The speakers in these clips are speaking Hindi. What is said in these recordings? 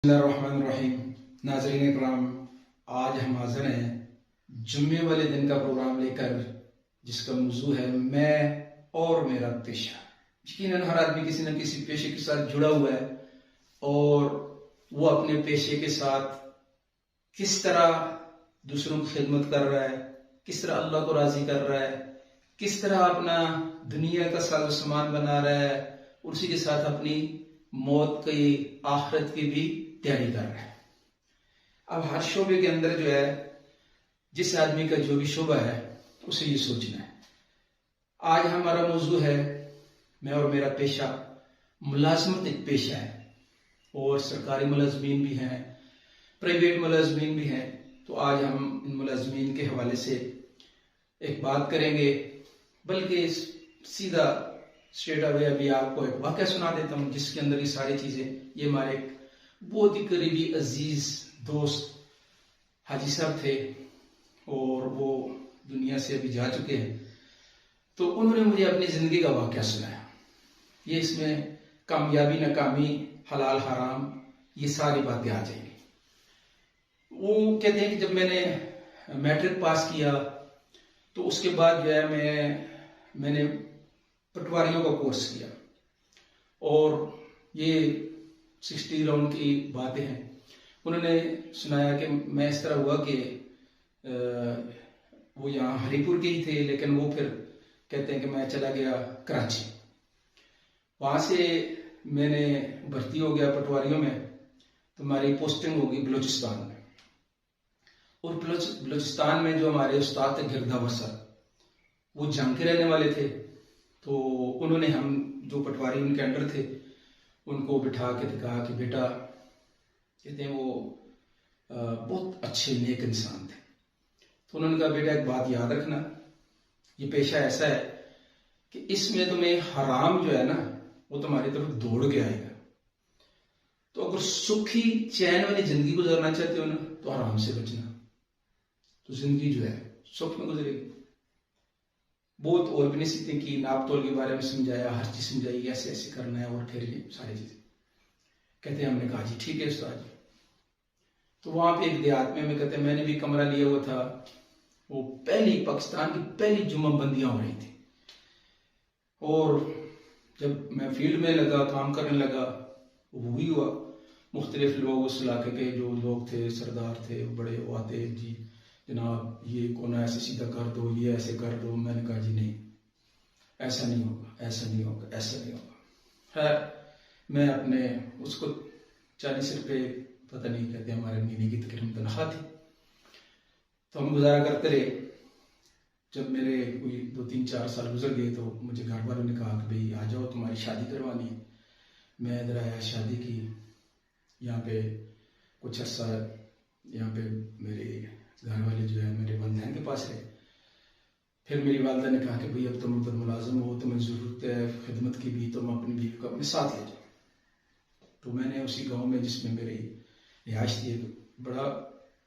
बिस्मिल्लाहिर्रहमानिर्रहीम। नाज़रीन इकराम, आज हम हाज़िर हैं जुम्मे वाले दिन का प्रोग्राम लेकर, जिसका मौजू है मैं और मेरा पेशा। यकीनन हर आदमी किसी न किसी पेशे के साथ जुड़ा हुआ है और वो अपने पेशे के साथ किस तरह दूसरों की खिदमत कर रहा है, किस तरह अल्लाह को राज़ी कर रहा है, किस तरह अपना दुनिया का साज़ो सामान बना रहा है, उसी के साथ अपनी मौत की, आखिरत की भी तैयारी कर रहा है। अब हर शोबे के अंदर जो है, जिस आदमी का जो भी शोबा है उसे ये सोचना है। आज हमारा मौजू है मैं और मेरा पेशा। मुलाजमत एक पेशा है और सरकारी मुलाजमीन भी हैं, प्राइवेट मुलाजमीन भी हैं। तो आज हम इन मुलाजमीन के हवाले से एक बात करेंगे, बल्कि सीधा स्ट्रेट अवे अभी आपको एक वाक़या सुना देता हूँ जिसके अंदर ये सारी चीज़ें, ये हमारे एक बहुत ही करीबी अजीज दोस्त हाजी साहब थे और वो दुनिया से अभी जा चुके हैं। तो उन्होंने मुझे अपनी ज़िंदगी का वाक़या सुनाया। ये इसमें कामयाबी नाकामी, हलाल हराम, ये सारी बातें आ जाएंगी। वो कहते हैं कि जब मैंने मैट्रिक पास किया तो उसके बाद जो है मैंने पटवारियों का कोर्स किया और ये 60 राउंड की बातें हैं। उन्होंने सुनाया कि मैं इस तरह हुआ कि वो यहाँ हरिपुर के ही थे, लेकिन वो फिर कहते हैं कि मैं चला गया कराची। वहाँ से मैंने भर्ती हो गया पटवारियों में, तो हमारी पोस्टिंग होगी बलूचिस्तान में। और बलूचिस्तान में जो हमारे उस्ताद थे गिरदावर सर, वो जंग के रहने वाले थे। तो उन्होंने हम जो पटवारी उनके अंडर थे उनको बिठा के कहा कि बेटा, कहते हैं वो बहुत अच्छे नेक इंसान थे। तो उन्होंने कहा बेटा एक बात याद रखना, ये पेशा ऐसा है कि इसमें तुम्हें हराम जो है ना वो तुम्हारी तरफ दौड़ के आएगा। तो अगर सुखी चैन वाली जिंदगी गुजारना चाहते हो ना तो हराम से बचना, तो जिंदगी जो है सुख में गुजरेगी। बहुत और भी नसीहतें की, नाप तोल के बारे में समझाया, हर चीज समझाई, ऐसे ऐसे करना है और फिर ये सारी चीजें। कहते हैं हमने कहा जी ठीक है उस्ताद जी। तो वहां पे एक देहात में कहते हैं मैंने भी कमरा लिया हुआ था। वो पाकिस्तान की पहली जुम्मबंदियां हो रही थी और जब मैं फील्ड में लगा, काम करने लगा, वो भी हुआ। मुख्तलिफ लोग उस इलाके के जो लोग थे, सरदार थे, बड़े वो आते जी जनाब ये कोना ऐसे सीधा कर दो, ये ऐसे कर दो। मैंने कहा जी नहीं, ऐसा नहीं होगा, ऐसा नहीं होगा, ऐसा नहीं होगा। है मैं अपने उसको 40 रुपये पता नहीं, कहते हमारे महीने की तकरीबन तनख्वाह थी, तो हम गुजारा करते रहे। जब मेरे कोई 2-3-4 साल गुजर गए तो मुझे घर वालों ने कहा कि भाई आ जाओ, तुम्हारी शादी करवानी है। मैं इधर आया, शादी की। यहाँ पे कुछ अर्सा यहाँ पे मेरे घर वाले जो है मेरे वालिदैन के पास रहे। फिर मेरी वालदा ने कहा कि भाई अब तुम उधर मुलाजिम हो, तुम्हें ज़रूरत है खिदमत की भी, तुम अपनी बीवी को अपने साथ ले जाओ। तो मैंने उसी गांव में जिसमें मेरी रिहाइश थी बड़ा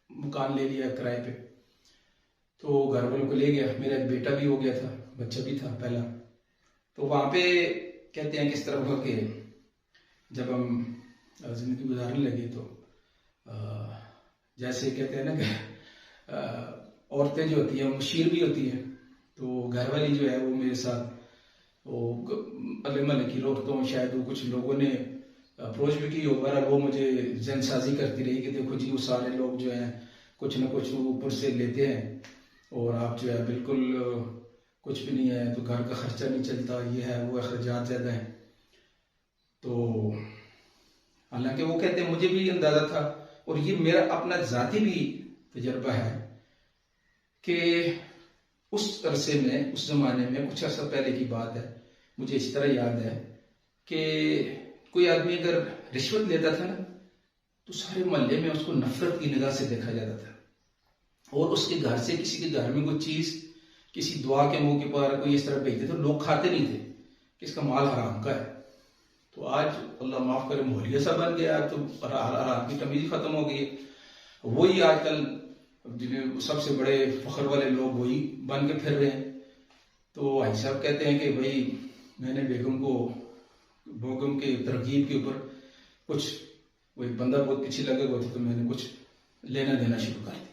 मकान ले लिया किराए पे। तो घर वालों को ले गया, मेरा एक बेटा भी हो गया था, बच्चा भी था पहला। तो वहाँ पे कहते हैं किस तरह हुआ कि जब हम जिंदगी गुजारने लगे तो जैसे कहते हैं ना कि औरतें जो होती हैं वो मुशीर भी होती हैं। तो घर वाली जो है वो मेरे साथ वो अगले महल्ले की औरतों, शायद वो कुछ लोगों ने अप्रोच भी की होगा, वो मुझे जनसाजी करती रही कि देखो जी वो सारे लोग जो हैं कुछ ना कुछ ऊपर से लेते हैं और आप जो है बिल्कुल कुछ भी नहीं है, तो घर का खर्चा नहीं चलता, ये है वो अखराजात ज़्यादा है। तो हालांकि वो कहते हैं मुझे भी अंदाज़ा था और ये मेरा अपना ज़ाती भी तजर्बा है कि उस अरसे में, उस ज़माने में, कुछ अर्सा पहले की बात है, मुझे इस तरह याद है कि कोई आदमी अगर रिश्वत लेता था ना तो सारे मोहल्ले में उसको नफरत की निगाह से देखा जाता था। और उसके घर से किसी के घर में कोई चीज़ किसी दुआ के मौके पर कोई इस तरह भेजते तो लोग खाते नहीं थे कि इसका माल हराम का है। तो आज अल्लाह माफ़ करे मोहलिया सा बन गया, तो हराम की तमीज़ ख़त्म हो गई। वही आजकल जिन्हें सबसे बड़े फख्र वाले लोग वही बन के फिर रहे हैं। तो भाई साहब कहते हैं कि भाई मैंने बेगम के तरकीब के ऊपर कुछ वो एक बंदा बहुत पीछे लगे हुआ था, तो मैंने कुछ लेना देना शुरू कर दिया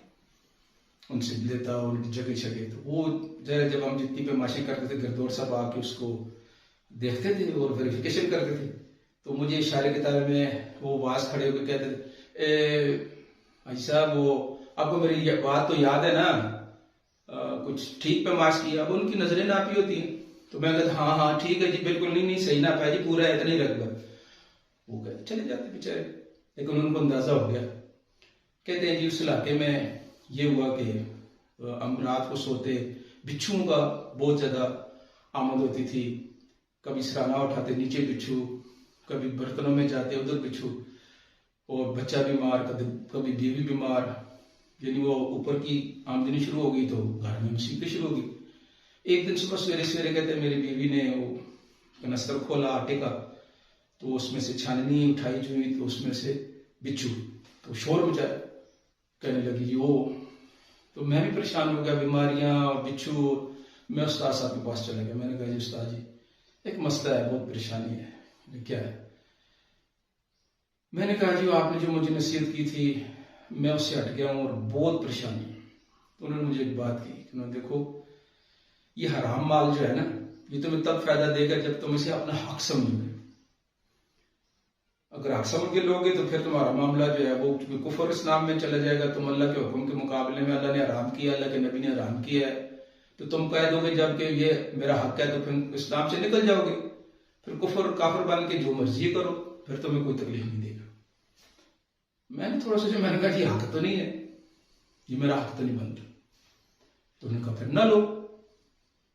उनसे लेता, उनकी जगह जगह। तो वो जब हम जितनी पे माशी करते थे, गर्दौर साहब आके उसको देखते थे और वेरिफिकेशन करते थे। तो मुझे इशारे किताब में वो वास खड़े होकर कहते थे, भाई साहब वो आपको मेरी बात तो याद है ना, कुछ ठीक पे मार्क्स किया। अब उनकी नजरें नापी होती हैं, तो मैं कहता हाँ हाँ ठीक है जी, बिल्कुल नहीं सही ना पाया जी, पूरा है इतना ही रख लो। वो कहते चले जाते बेचारे, लेकिन उनको अंदाजा हो गया। कहते हैं जी उस इलाके में ये हुआ कि हम रात को सोते, बिच्छुओं का बहुत ज्यादा आमद होती थी। कभी सराना उठाते, नीचे बिच्छू, कभी बर्तनों में जाते, उधर बिच्छू, और बच्चा बीमार, कभी बीवी बीमार, यानी वो ऊपर की आमदनी शुरू हो गई तो घर में मुसीबतें शुरू हो गई। एक दिन सुबह सवेरे सवेरे कहते हैं मेरी बीवी ने वो कनस्तर खोला आटे का, तो उसमें से छाननी उठाई जो हुई, तो उसमें से बिच्छू, तो शोर मचाया, कहने लगी वो। तो मैं भी परेशान हो गया, बीमारियां और बिच्छू। मैं उस्ताद साहब के पास चला गया। मैंने कहा जी उस्ताद जी, एक मसला है, बहुत परेशानी है। क्या है? मैंने कहा जी आपने जो मुझे नसीहत की थी मैं उससे हट गया हूं और बहुत परेशानी है। तो उन्होंने मुझे एक बात की, उन्होंने देखो ये हराम माल जो है ना, ये तुम्हें तब फायदा देगा जब तुम इसे अपना हक समझोगे। अगर हक समझ के लोगे तो फिर तुम्हारा मामला जो है वो कुफर इस्लाम में चला जाएगा। तुम अल्लाह के हुक्म के मुकाबले में, अल्लाह ने हराम किया, अल्लाह के नबी ने हराम किया है, तो तुम कह दोगे जबकि ये मेरा हक है, तो फिर इस्लाम से निकल जाओगे। फिर कुफर काफिर बन के जो मर्जी करो, फिर तुम्हें कोई तकलीफ नहीं देगा। मैंने थोड़ा सोचा, मैंने कहा ये हक तो नहीं है, ये मेरा हक तो नहीं बनता। तो उन्होंने कहा फिर ना लो,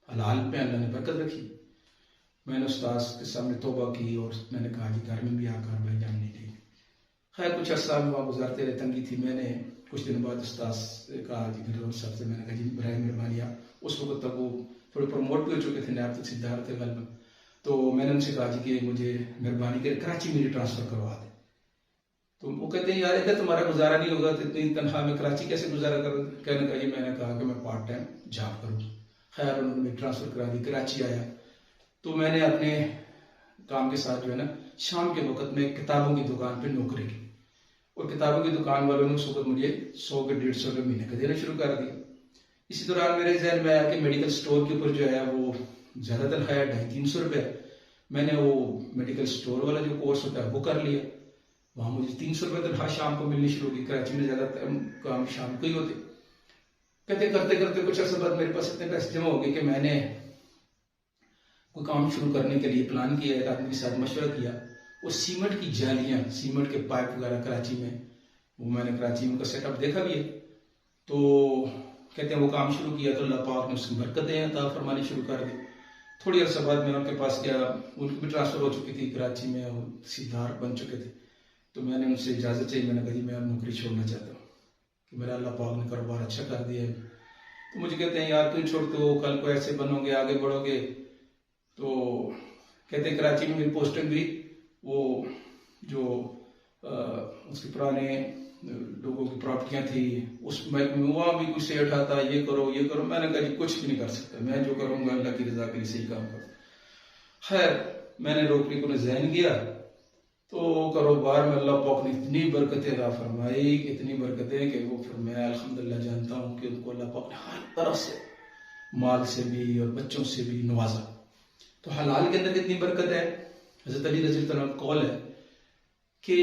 हलाल पे अल्लाह ने बरकत रखी। मैंने उस्ताद के सामने तौबा की और मैंने कहा जी घर में भी आकर भाई जान नहीं दी। खैर कुछ अर्सा वहाँ गुजारते रहे, तंगी थी। मैंने कुछ दिन बाद उस्ताद से कहा जी घर सबसे, मैंने कहा जी बराए मेहरबानी, उस वक्त तक वो थोड़े प्रमोट भी हो चुके थे, नायब तहसीलदार थे गल में। तो मैंने उनसे कहा जी कि मुझे मेहरबानी कर कराची मेरी ट्रांसफर करवा दे। तो वो कहते हैं यार इधर तुम्हारा गुजारा नहीं होगा, तो इतनी तनख्वाह में कराची कैसे गुजारा कर। कहने का जी मैंने कहा कि मैं पार्ट टाइम जॉब करूँ। खैर उन्होंने ट्रांसफर करा दी, कराची आया। तो मैंने अपने काम के साथ जो है ना, शाम के वक्त में किताबों की दुकान पे नौकरी की, और किताबों की दुकान वालों ने उस वक्त मुझे 100 के 150 रुपये महीने का देना शुरू कर दिया। इसी दौरान मेरे जहन में आया कि मेडिकल स्टोर के ऊपर जो है वो ज्यादा तनख्वाह है, 250-300 रुपये। मैंने वो मेडिकल स्टोर वाला जो कोर्स होता है वो कर लिया। वहां मुझे 300 रुपये तनख्वाह शाम को मिलनी शुरू हुई। कराची में ज्यादा काम शाम को ही होते। कहते करते करते कुछ अर्से बाद मेरे पास इतने पैसे जमा हो गए कि मैंने कोई काम शुरू करने के लिए प्लान किया, एक आदमी के साथ मशवरा किया। वो सीमेंट की जालियां, सीमेंट के पाइप वगैरह कराची में, वो मैंने कराची में उनका सेटअप देखा भी है। तो कहते हैं वो काम शुरू किया तो अल्लाह पाक ने उसकी बरकतें अता फरमानी शुरू कर दी। थोड़ी अर्सा बाद मैं उनके पास गया, उनकी भी ट्रांसफर हो चुकी थी कराची में, और सीधार बन चुके थे। तो मैंने उनसे इजाजत चाहिए, मैंने कहा जी मैं नौकरी छोड़ना चाहता हूँ कि मेरा अल्लाह पाक ने कारोबार अच्छा कर दिया है। तो मुझे कहते हैं यार तुम छोड़ दो, कल को ऐसे बनोगे, आगे बढ़ोगे। तो कहते हैं कराची में मेरी पोस्टिंग भी, वो जो उसके पुराने लोगों की प्रॉपर्टियां थी उस महकमे में, वहां भी कुछ से उठाता, ये करो ये करो। मैंने कहा जी कुछ भी नहीं कर सकता, मैं जो करूंगा अल्लाह की रजा के लिए सही काम करूँ। खैर मैंने नौकरी को रिजाइन किया। तो कारोबार में अल्लाह पाक ने इतनी बरकतें अता फरमाई, इतनी बरकतें कि वो फिर मैं अल्हम्दुलिल्लाह जानता हूँ कि उनको अल्लाह पाक ने हर तरह से, माल से भी और बच्चों से भी नवाजा। तो हलाल के अंदर कितनी बरकत है। हजरत अली रज़ी अल्लाह अन्हु का कौल है कि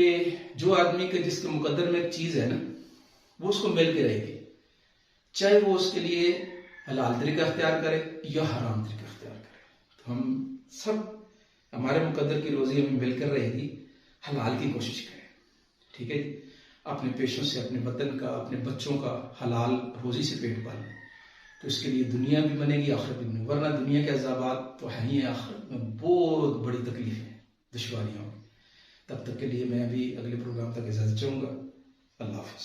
जो आदमी के जिसके मुकद्दर में एक चीज है ना, वो उसको मिल के रहेगी, चाहे वो उसके लिए हलाल तरीका अख्तियार करे या हराम तरीका अख्तियार करे। तो हम सब, हमारे मुकद्दर की रोजी हमें मिलकर रहेगी, हलाल की कोशिश करें। ठीक है जी, अपने पेशों से, अपने वतन का, अपने बच्चों का हलाल रोजी से पेट पालें, तो इसके लिए दुनिया भी बनेगी, आखिरत भी बनेगी। वरना दुनिया के अज़ाबात तो है ही है, आखिरत में बहुत बड़ी तकलीफें, दुश्वारियां। तब तक के लिए मैं अभी अगले प्रोग्राम तक इजाजत चाहूंगा। अल्लाह हाफ़िज़।